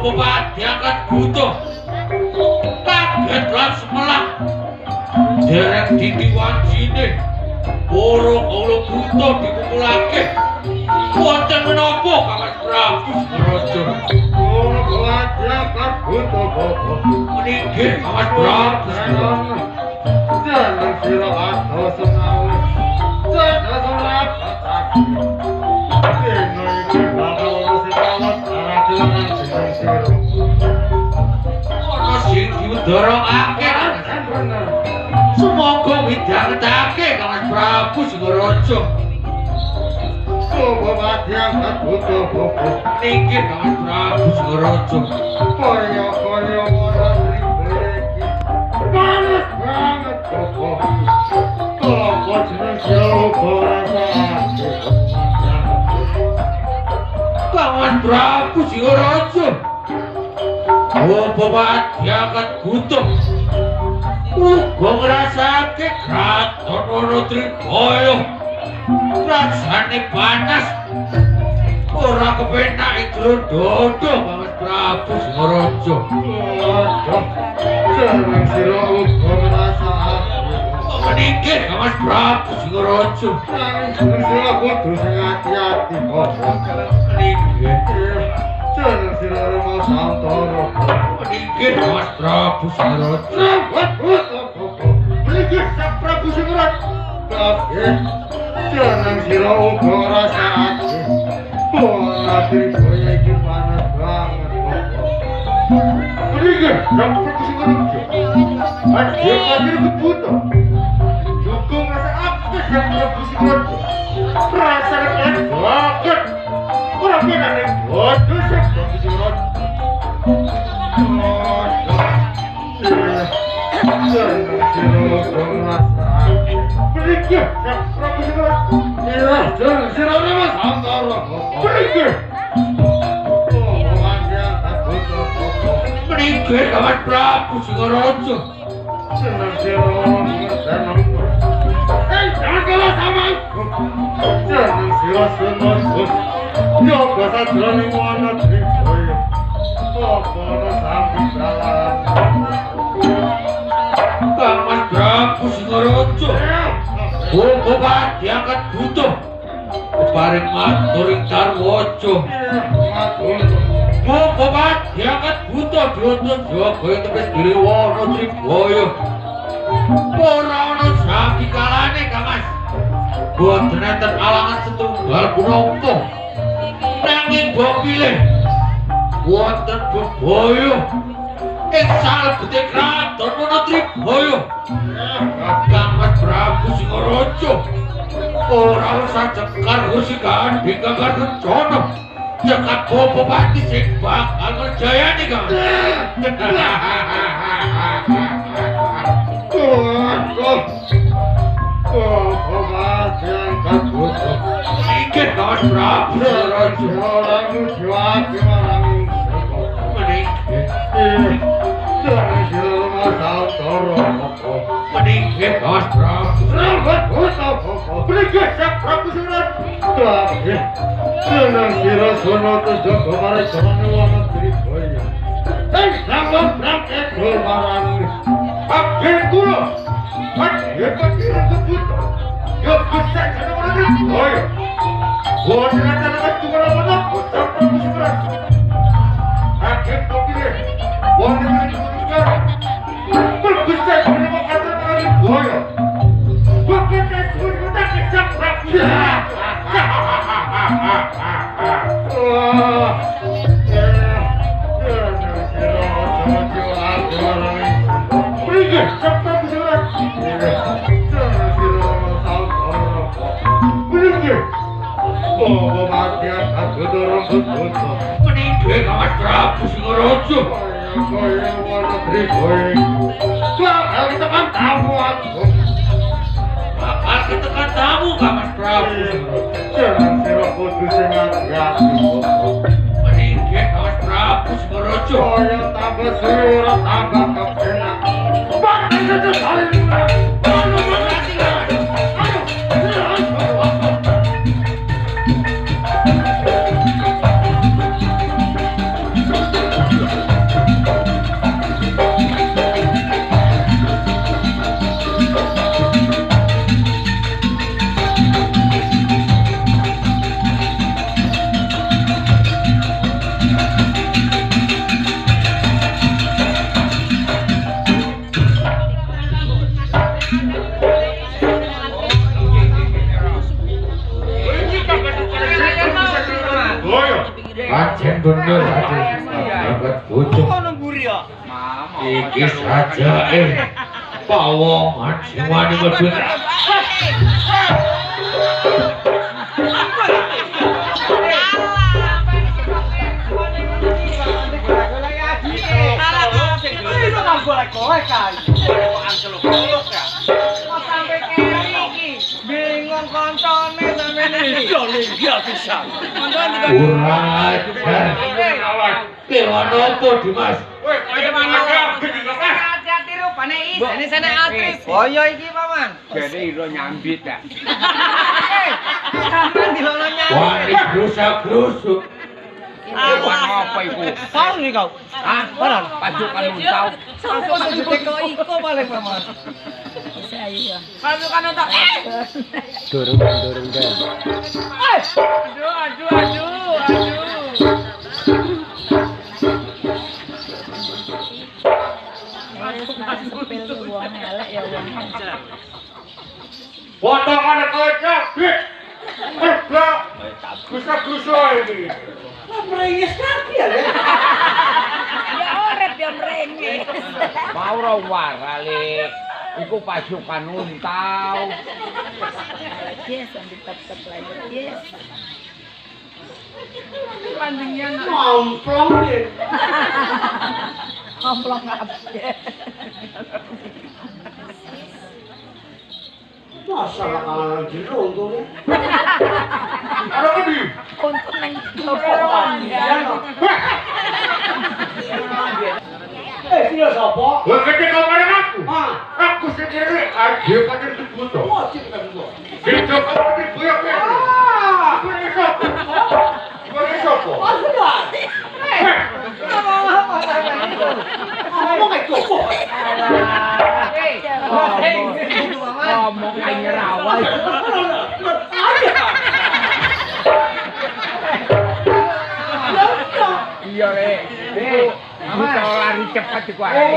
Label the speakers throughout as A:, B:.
A: Bapak diangkat butuh kaget lan semelak dereng didi wancine poro kula butuh dikumpulake wonten menapa Kakang Prabu Raja kula diangkat butuh bapak meniki Kakang Prabu jangan sira atau senawi jangan salah dorongake semoga midhangetake Kakang Prabu Singaraja Bapak diangkat butuh bapak niki Kakang Prabu Singaraja kaya-kaya ora tribeki panas banget bapak kok jeneng siapa rasane Kakang Prabu Singaraja Bapak diangkat butuh uga ngrasake kraton Wonotribaya rasane panas ora kepenak glodhodho Kakang Prabu Singaraja jeneng sira uga ngrasake meniki Kakang Prabu Singaraja jeneng sira kudu sing ati-ati meniki jeneng sira Rama Santara meniki Mas Prabu Singaraja meniki Sang Prabu Singaraja jeneng sira uga ngrasake Wonotribaya iki panas banget meniki Sang Prabu Singaraja adhe kadir kebutuh dukung rasa apa Sang Prabu Singaraja rasane banget ora penane bodoh Sang Prabu Singaraja Meniki Kakang Prabu Singaraja seneng sira jangan kalah sama seneng sira seneng yo basa jroning Wonotribaya apa sampe dalan Kakang Prabu Singaraja Bapak diangkat butuh keparing matur ing Darwaja Bapak diangkat butuh diutus jaga ing tepes giri Wonotribaya ora ana sapi kalane Kamas boten enten alangan setunggal punapa nanging bopile wonten bebaya ing salebete kraton Wonotribaya Kakang Prabu Singaraja ora usah cekar Gusti Kandhing Kakang Rencana cekat Bapati sing bakal ngerjayani Kang Iki Kakang Prabu Singaraja meniki Kakang Prabu meniki Sang Prabu Singaraja seneng sira sono jaga marang jane Wonotribaya Sang Prabu marang abdi kula adhe kadir kebutuh yo bisa jane Wonotribaya boten ana tunggal menapa Sang Prabu Singaraja adhe kadir wonten ing Wonotribaya bergusta jane Wonotribaya bukan sesuatu yang Sang Prabu Bawa mati aku dorong betul.
B: Meninggal Mas Prabu Singaraja.
A: Kaya warna triboy. Bakal kita kan tamu aku.
B: Bakal kita kan tamu Mas Prabu Singaraja.
A: Jangan sira kudu sing hati-hati.
B: Meninggal Mas Prabu Singaraja.
A: Kaya tambah sira tambah kepenak. Bakal kita saling Pancen bener tadi. Banget bocok. Iki saja pawongan sing wani mlebu.
C: Bingung koncone sampeyan iki. Yo linggih pisan.
A: Kurang ajar. Kewan opo Dimas?
C: Hati-hati rupane isine sene aktris. Oh iya iki paman.
B: Jadi iro nyambit ta.
C: Sampeyan dilono nyanyi.
A: Wani grusak-grusuk.
B: Kewan apa iku?
C: Tahu nih kau.
B: Hah? Benar, pajukan untau.
C: Sampo segede kau iko paling paman.
D: Saya.
C: Pasukan untuk
D: Dorong deh.
C: aduh.
D: Pilih uang elek ya uang hajar.
A: Potongan kocok. Enggak. Grusak-grusuk ini.
C: Merengis kaki ya.
D: Ya orep ya merengis.
B: Mau ra warale. Iku pasukan untau.
D: Yes, ambil tetap lagi. Yes.
C: Mamplong deh.
D: Omplong apa?
C: Masalah kangen jero untune.
A: Ada apa di?
D: Untuk neng kepokan.
C: Kira sapa?
A: Wah, ketika kemarin aku.
C: Ah,
A: Aku sendiri aja kan itu butuh.
C: wajib kan gua.
A: Itu kamu di buyok ya.
C: Ah,
A: Ini sopo? Ini sopo?
C: sudah. Ngomong kayak gopo.
B: Ngomong kayak nyerawai. Iya, Le. Kita lari cepat iku arek.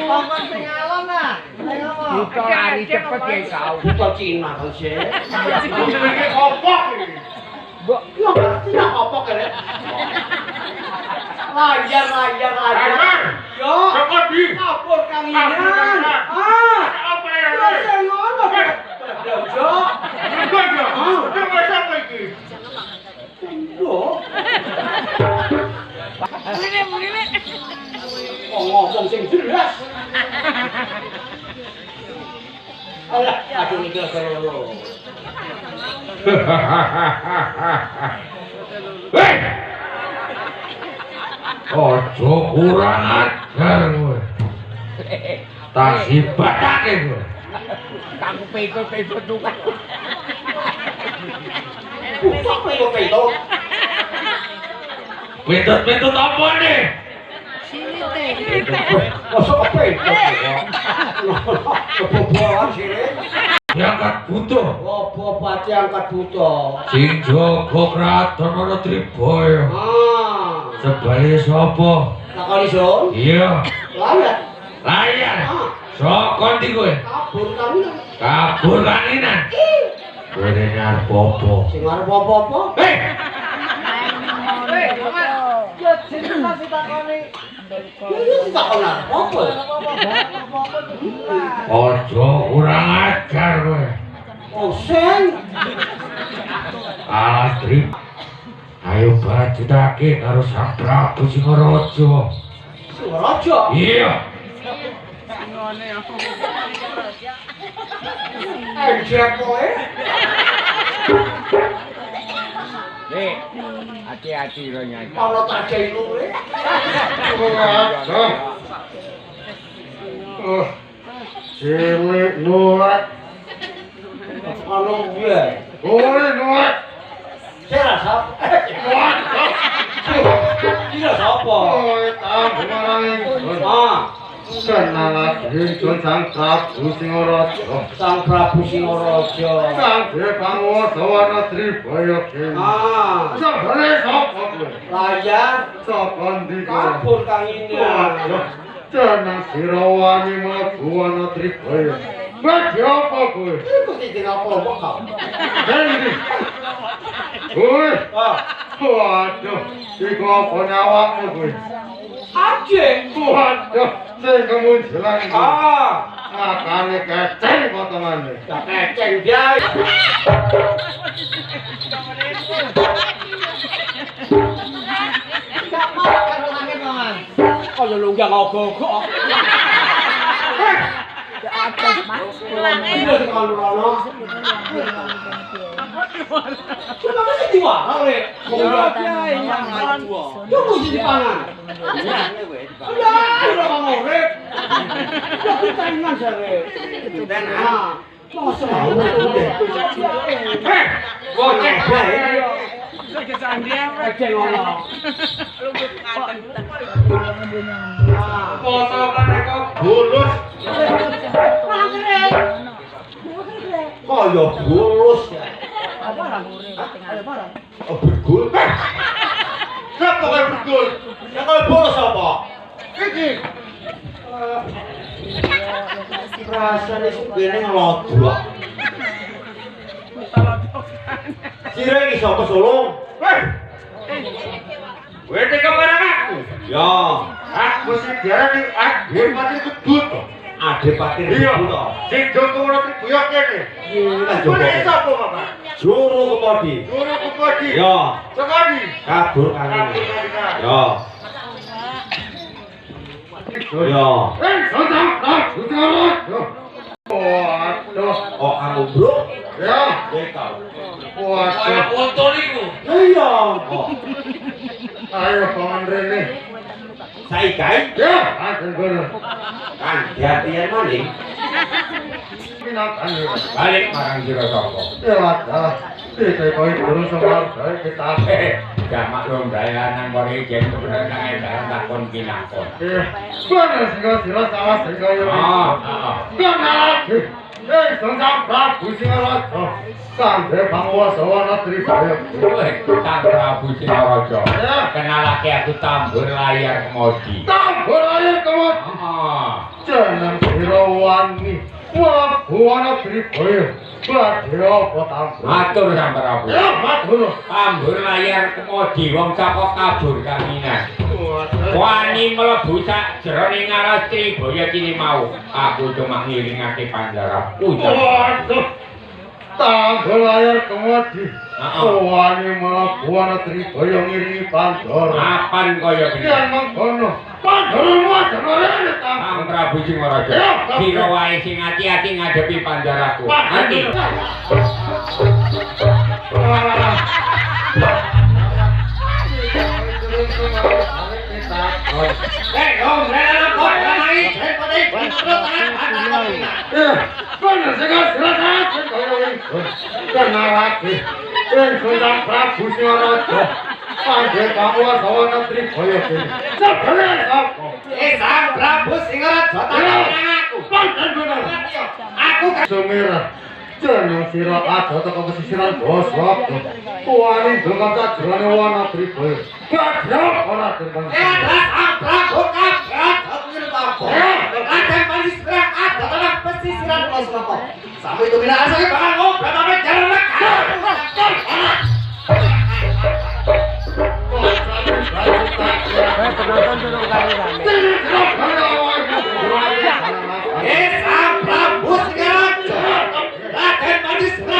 C: Paman sing alon nah.
B: Kita lari cepat ya kau.
C: Kita Cina kan sih.
A: Ini kopok ini.
B: Mbok,
C: Yo ngerti nak apa kene. Lajar.
A: Ajar.
C: Yo.
A: Sopo di?
C: Kapur kanginan.
A: Kapur kanginan.
C: Ah.
A: Apa ya?
C: Yo sing ngono. Yo.
A: Enggak ya. Itu siapa ini?
C: Yo. Ngomong sing jelas. Alah, aduh iki karo.
A: Hei! Ojo kurang ajar kowe. Tak sibatake kowe.
B: kamu pekot tukang.
C: Kok pedo.
A: Pentut apa nih?
D: Sini teh.
C: Masuk apa itu? Kebobolan sih.
A: Diangkat butuh.
C: Apa pati angkat buto?
A: Sing jaga kraton ana Tribaya.
C: Ah,
A: Sebale sapa?
C: takoni son.
A: Iya,
C: Layar.
A: layar.
C: Ah,
A: Saka ndi kowe?
C: kabur kami.
A: Kabur kanginan. Kowe nyar popo.
C: Sing arep apa-apa?
A: Hei!
C: Ya cerita sih takoni. Ini takon apa?
A: Ojo kurang ajar kowe.
C: Oh, sen.
A: Astri. Ayo bacutake karo Sang Prabu Singaraja.
C: Singaraja.
A: Iya.
C: Ejek kowe.
E: Nek, hati-hati lo nyanyi.
C: Ana tajai kowe.
A: Cilik nuwat.
C: Ana piye?
A: Kowe nuwat.
C: Saya sap. Iya sapa?
A: Kowe tahu marang
C: Ah,
A: kenalake Sang Prabu Singaraja.
C: Sang Prabu Singaraja.
A: Sang Panguwasa wana Tribaya kene.
C: Ah,
A: Sabane sapa kowe?
C: layar
A: Sapa ndika?
C: kabur kang ini.
A: Jangan sirawani mlebu ana Tribaya. Badhe apa kowe?
C: Iku iki apa kok?
A: Hei. Kowe,
C: Ah,
A: waduh, iku apa nyawakmu kowe?
C: ajek.
A: Waduh, sing kemunculan iki.
C: Ah,
A: Makane keceng potongane.
C: tak keceng dia. Kalau lunggang ogok.
D: Ya atas mas.
C: Iya tekan rono. Cuma kan di mana oleh? Yo mesti dipangan. Ya, ora mau urip. Yo kita ingat jare. Dan mau selalu udah. Bocah bae. Keceng ngono.
A: Foto kan kok bulus.
C: Kaya bulus. Oh, begul.
A: Siapa kowe begul?
C: Ya kalau bulus apa?
A: Iki.
C: Rasane kene ngelodok. Sire iki sapa sulung?
A: Weh. Kowe tega barang aku.
C: Ya,
A: Aku sing diarani Ade Pati Kebut.
C: Ade Pati
A: Iya.
C: Kebut to.
A: Sing Joko ora Tribaya kene.
C: Iya,
A: Kowe
C: Joko.
A: sapa, Bapak?
C: Juru kemodi.
A: Guru Kupadi.
C: Ya,
A: Sekali.
C: kabur kang ini. Ya. Ya.
A: Sang Prabu Singaraja. Waduh.
C: Oh, kamu bro?
A: Ya.
C: Ya tau.
A: Waduh.
B: Kaya kontol iku.
C: Iya. Oh,
A: Ayo paman rene.
C: saikai
A: Ya, akan guru.
C: kan hati-hatian maning.
A: Pinakan ya.
E: Balik marang sira sapa?
A: Ya wadah. Iki kowe guru semar gawe kita.
E: Gak maklum gawe lanang kok iki jen kebenaran ae dalam lakon kinakon.
A: Bener sira sama sing kaya iki. Bener. Sang Prabu Singaraja. Sang Panguwasa wana Tribaya.
E: Kowe Sang Prabu Singaraja.
A: Ya.
E: Kenalake aku tambur layar kemodi.
A: Tambur air kemot. Jeneng sira wani. Mlebu ana Tribaya. Badhe apa tambur?
E: Matur Sang Prabu.
A: Ya, matur.
E: Tambur layar kemodi wong saka kabur kaminan. Wani mlebu sak jroning ngaras Tribaya kini mau. Aku cuma ngilingake panjara.
A: Waduh. Tambur air kemodi. Wani mlebu ana Tribaya ngiringi Pandora.
E: Kapan kaya gini?
A: Yen mengkono, Pandora wajanane
E: Sang Prabu Singaraja. Sira wae sing ati-ati ngadepi panjaraku. Ati.
A: Bener silakan kenalake Sang Prabu Singaraja. Pandhe Panguwasa wana Tribaya kene. Sabene sapa?
C: Sang Prabu Singaraja
A: aku. Panten bener.
C: Aku
A: Sumirah. Jeneng sira ada teko pesisiran basa. Wani dengan sajrone wana Tribaya. Gadrah ora tentang.
C: Sang Prabu kaget Wirtapo. Ada panisra ada dalam pesisiran Wasrapa. Sampai itu bila asal bakal ngobrol sampai jalan Sang Prabu Singaraja. Raden Manisra